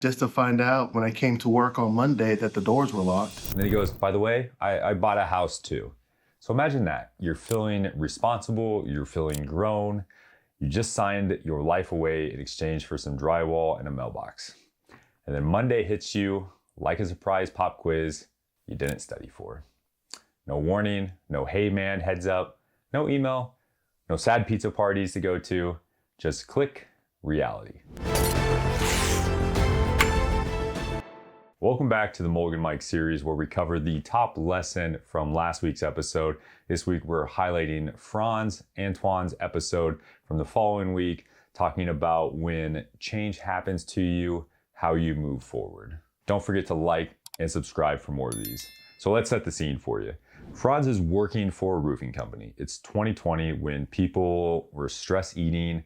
just to find out when I came to work on Monday that the doors were locked. And then he goes, by the way, I bought a house too. So imagine that. You're feeling responsible, you're feeling grown, you just signed your life away in exchange for some drywall and a mailbox. And then Monday hits you like a surprise pop quiz you didn't study for. No warning, no hey man, heads up, no email, no sad pizza parties to go to, just click reality. Welcome back to the Mulligan Mic series where we cover the top lesson from last week's episode. This week we're highlighting Frantz Antoine's episode from the following week, talking about when change happens to you, how you move forward. Don't forget to like and subscribe for more of these. So let's set the scene for you. Frantz is working for a roofing company. It's 2020 when people were stress eating,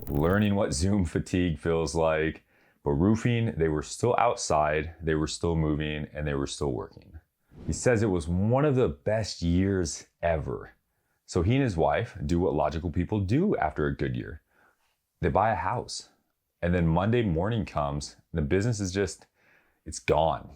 learning what Zoom fatigue feels like. But roofing, they were still outside, they were still moving, and they were still working. He says it was one of the best years ever. So he and his wife do what logical people do after a good year. They buy a house. And then Monday morning comes, and the business is just, it's gone.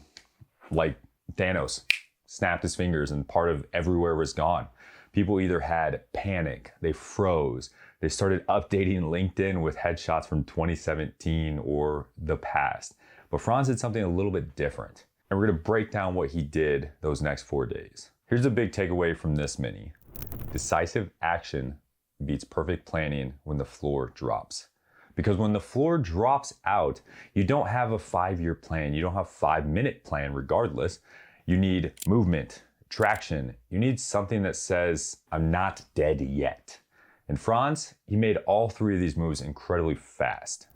Like Thanos snapped his fingers and part of everywhere was gone. People either had panic, they froze, they started updating LinkedIn with headshots from 2017 or the past. But Frantz did something a little bit different. And we're gonna break down what he did those next 4 days. Here's a big takeaway from this mini. Decisive action beats perfect planning when the floor drops. Because when the floor drops out, you don't have a 5-year plan, you don't have a 5-minute plan regardless. You need movement, traction. You need something that says, I'm not dead yet. And Frantz, he made all 3 of these moves incredibly fast.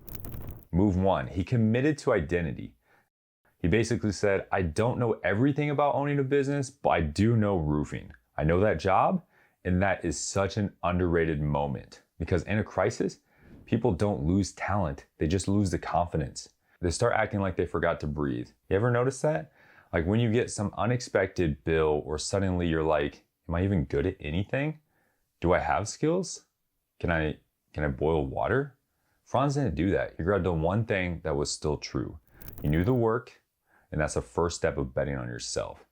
Move 1, he committed to identity. He basically said, I don't know everything about owning a business, but I do know roofing. I know that job, and that is such an underrated moment. Because in a crisis, people don't lose talent, they just lose the confidence. They start acting like they forgot to breathe. You ever notice that? Like when you get some unexpected bill or suddenly you're like, am I even good at anything? Do I have skills? Can I boil water? Frantz didn't do that. He grabbed the one thing that was still true. He knew the work, and that's the first step of betting on yourself.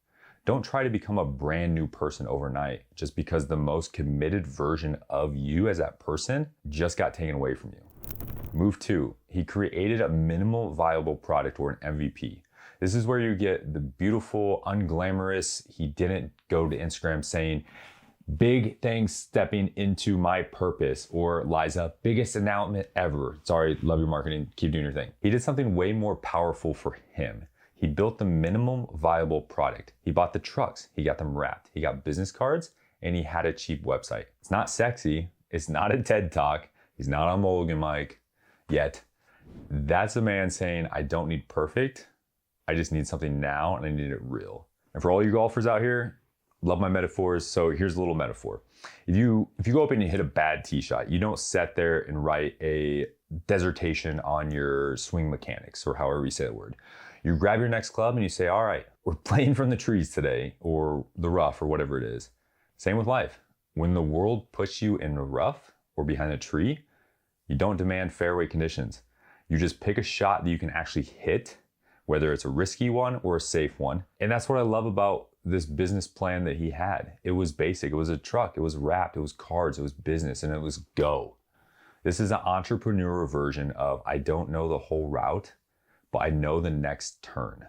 Don't try to become a brand new person overnight just because the most committed version of you as that person just got taken away from you. Move 2, he created a minimal viable product or an MVP. This is where you get the beautiful, unglamorous, he didn't go to Instagram saying, big things stepping into my purpose, or Liza, biggest announcement ever. Sorry, love your marketing, keep doing your thing. He did something way more powerful for him. He built the minimum viable product. He bought the trucks, he got them wrapped, he got business cards, and he had a cheap website. It's not sexy, it's not a TED Talk, he's not on Mulligan Mic yet. That's a man saying, I don't need perfect, I just need something now and I need it real. And for all you golfers out here, love my metaphors, so here's a little metaphor. If you go up and you hit a bad tee shot, you don't sit there and write a dissertation on your swing mechanics or however you say the word. You grab your next club and you say, all right, we're playing from the trees today, or the rough, or whatever it is. Same with life. When the world puts you in the rough or behind a tree, you don't demand fairway conditions. You just pick a shot that you can actually hit, whether it's a risky one or a safe one. And that's what I love about this business plan that he had. It was basic, it was a truck, it was wrapped, it was cards, it was business, and it was go. This is an entrepreneur version of, I don't know the whole route, but I know the next turn.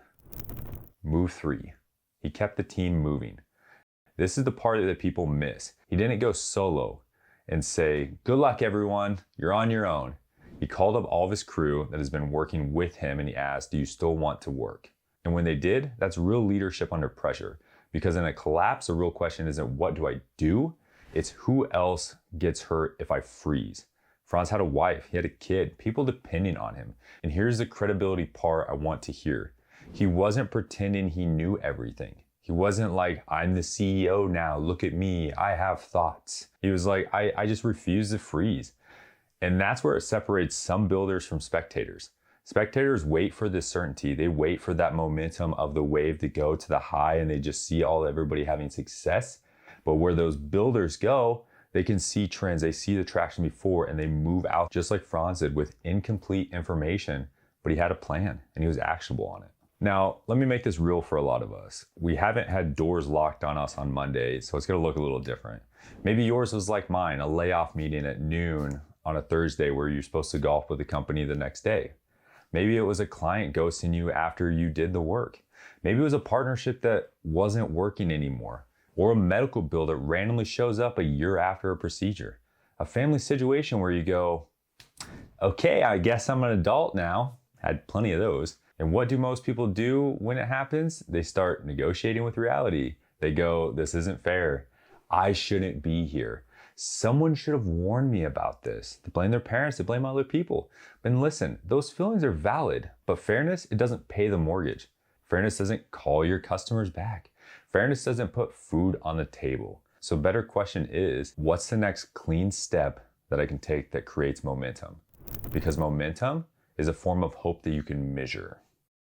Move 3, he kept the team moving. This is the part that people miss. He didn't go solo and say, good luck everyone, you're on your own. He called up all of his crew that has been working with him and he asked, do you still want to work? And when they did, that's real leadership under pressure. Because in a collapse, the real question isn't what do I do? It's who else gets hurt if I freeze? Frantz had a wife, he had a kid, people depending on him. And here's the credibility part I want to hear. He wasn't pretending he knew everything. He wasn't like, I'm the CEO now, look at me, I have thoughts. He was like, I just refuse to freeze. And that's where it separates some builders from spectators. Spectators wait for this certainty. They wait for that momentum of the wave to go to the high and they just see everybody having success. But where those builders go, they can see trends, they see the traction before and they move out just like Frantz did with incomplete information, but he had a plan and he was actionable on it. Now, let me make this real for a lot of us. We haven't had doors locked on us on Monday, so it's gonna look a little different. Maybe yours was like mine, a layoff meeting at noon on a Thursday where you're supposed to golf with the company the next day. Maybe it was a client ghosting you after you did the work. Maybe it was a partnership that wasn't working anymore, or a medical bill that randomly shows up a year after a procedure. A family situation where you go, okay, I guess I'm an adult now. Had plenty of those. And what do most people do when it happens? They start negotiating with reality. They go, this isn't fair. I shouldn't be here. Someone should have warned me about this. They blame their parents, they blame other people. And listen, those feelings are valid, but fairness, it doesn't pay the mortgage. Fairness doesn't call your customers back. Fairness doesn't put food on the table. So better question is, what's the next clean step that I can take that creates momentum? Because momentum is a form of hope that you can measure.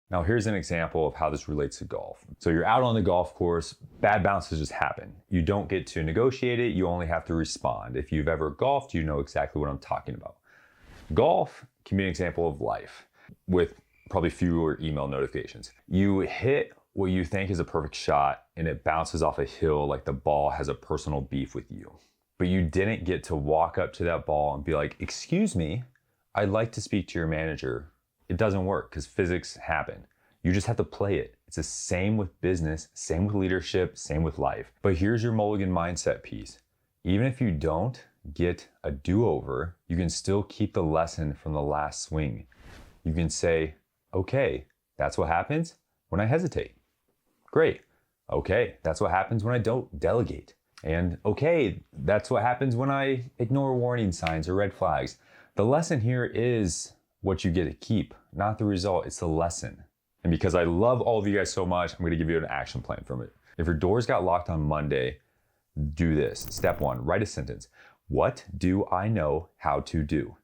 Now here's an example of how this relates to golf. So you're out on the golf course, bad bounces just happen. You don't get to negotiate it, you only have to respond. If you've ever golfed, you know exactly what I'm talking about. Golf can be an example of life with probably fewer email notifications. You hit what you think is a perfect shot and it bounces off a hill like the ball has a personal beef with you. But you didn't get to walk up to that ball and be like, excuse me, I'd like to speak to your manager. It doesn't work because physics happen. You just have to play it. It's the same with business, same with leadership, same with life. But here's your Mulligan mindset piece. Even if you don't get a do-over, you can still keep the lesson from the last swing. You can say, okay, that's what happens when I hesitate. Great. Okay, that's what happens when I don't delegate. And okay, that's what happens when I ignore warning signs or red flags. The lesson here is what you get to keep, not the result, it's the lesson. And because I love all of you guys so much, I'm gonna give you an action plan from it. If your doors got locked on Monday, do this. Step 1, write a sentence. What do I know how to do?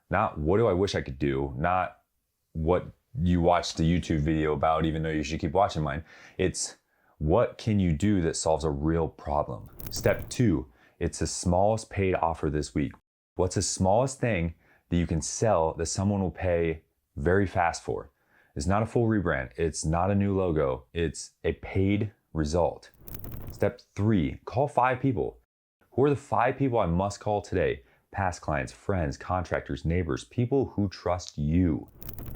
Not what do I wish I could do, not what you watched the YouTube video about, even though you should keep watching mine. It's what can you do that solves a real problem? Step 2, it's the smallest paid offer this week. What's the smallest thing that you can sell that someone will pay very fast for? It's not a full rebrand. It's not a new logo. It's a paid result. Step 3, call 5 people. Who are the 5 people I must call today? Past clients, friends, contractors, neighbors, people who trust you.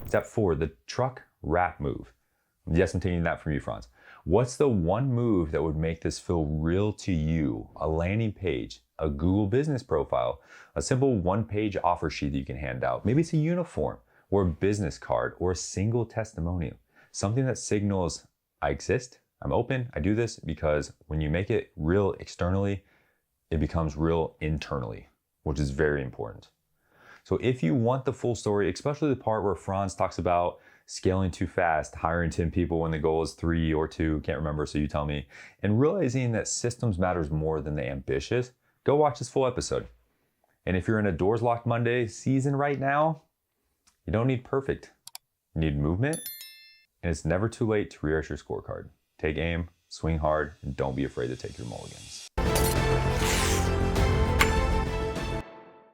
Step 4, the truck wrap move. Yes, I'm taking that from you, Frantz. What's the one move that would make this feel real to you? A landing page, a Google business profile, a simple one-page offer sheet that you can hand out. Maybe it's a uniform or a business card or a single testimonial. Something that signals, I exist, I'm open, I do this, because when you make it real externally, it becomes real internally, which is very important. So if you want the full story, especially the part where Frantz talks about scaling too fast, hiring 10 people when the goal is 3 or 2, can't remember, so you tell me, and realizing that systems matters more than the ambitious, go watch this full episode. And if you're in a Doors Locked Monday season right now, you don't need perfect. You need movement, and it's never too late to rearrange your scorecard. Take aim, swing hard, and don't be afraid to take your mulligans.